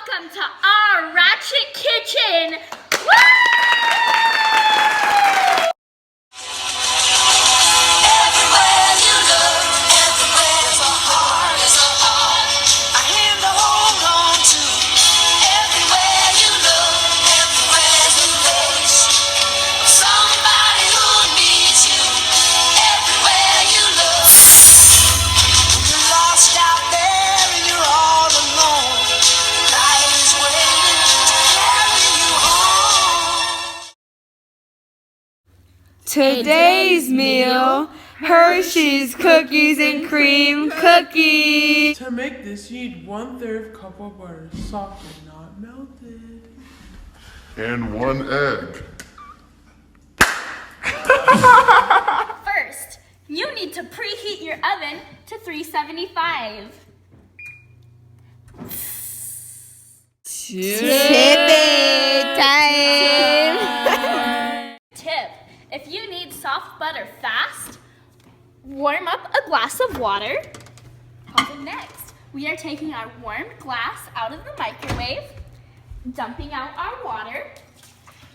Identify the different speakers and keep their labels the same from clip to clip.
Speaker 1: welcome to our Ratchet Kitchen. Woo!
Speaker 2: Today's meal, Hershey's Cookies and Cream Cookie.
Speaker 3: To make this, you need 1/3 cup of butter, soft and not melted.
Speaker 4: And 1 egg.
Speaker 1: First, you need to preheat your oven to 375.
Speaker 2: Tipping time.
Speaker 1: Tip, if you need soft butter fast, warm up a glass of water. Next, we are taking our warmed glass out of the microwave, dumping out our water,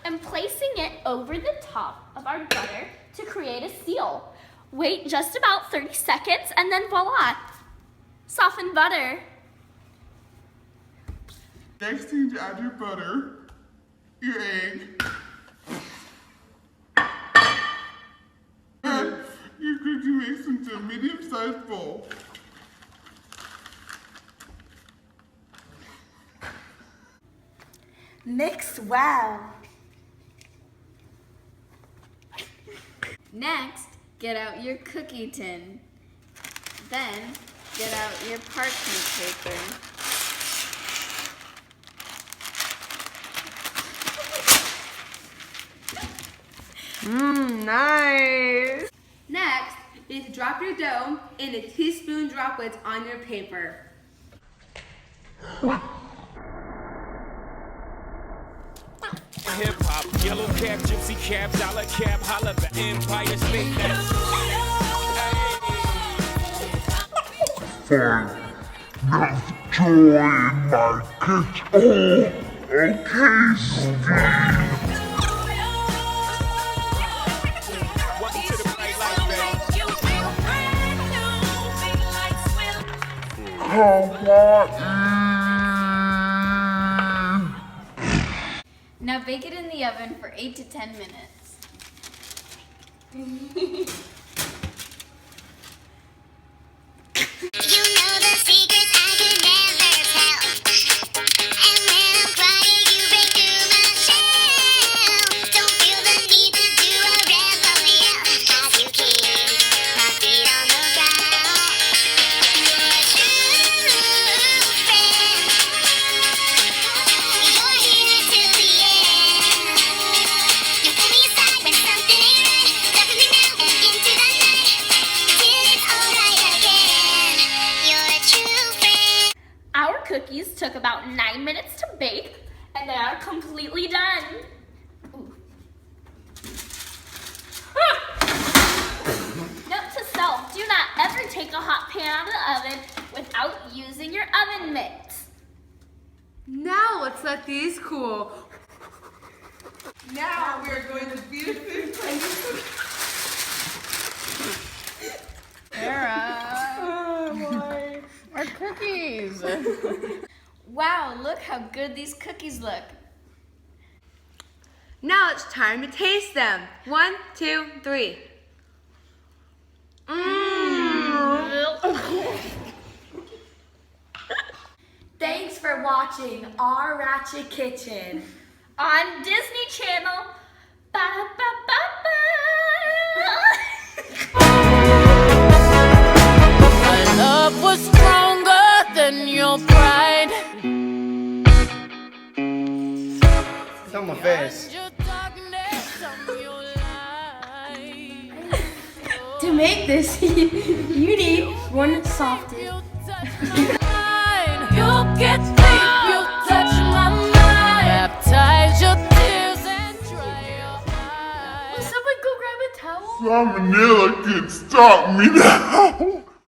Speaker 1: and placing it over the top of our butter to create a seal. Wait just about 30 seconds and then voila, softened butter.
Speaker 4: Next, you need to add your butter, your egg, and you're going to mix into a medium-sized bowl.
Speaker 2: Mix well.
Speaker 5: Next, get out your cookie tin. Then, get out your parchment paper.
Speaker 2: Nice.
Speaker 6: Next is to drop your dough into teaspoon droplets on your paper.
Speaker 7: Hip hop, yellow cap, gypsy cap, dollar cap, holla the Empire State.
Speaker 4: Fine. Now join my kitchen. Oh, okay, Steve.
Speaker 7: Welcome to the bright light,
Speaker 5: Now bake it in the oven for 8 to 10 minutes.
Speaker 1: Cookies took about 9 minutes to bake, and they are completely done. Ooh. Note to self, do not ever take a hot pan out of the oven without using your oven mitts.
Speaker 6: Now let's let these cool. Now we are going to beautifully place.
Speaker 5: Our cookies! Wow, look how good these cookies look.
Speaker 6: Now it's time to taste them. 1, 2, 3.
Speaker 2: Thanks for watching our Ratchet Kitchen
Speaker 1: On Disney Channel. Ba-da-ba-ba-ba.
Speaker 8: Love was stronger than your pride.
Speaker 9: It's on my face.
Speaker 2: To make this, you need 1 softened.
Speaker 8: You get deep, you touch my mind. Baptize your tears and dry your eyes.
Speaker 2: Someone go grab a towel.
Speaker 4: Salmonella can stop me now.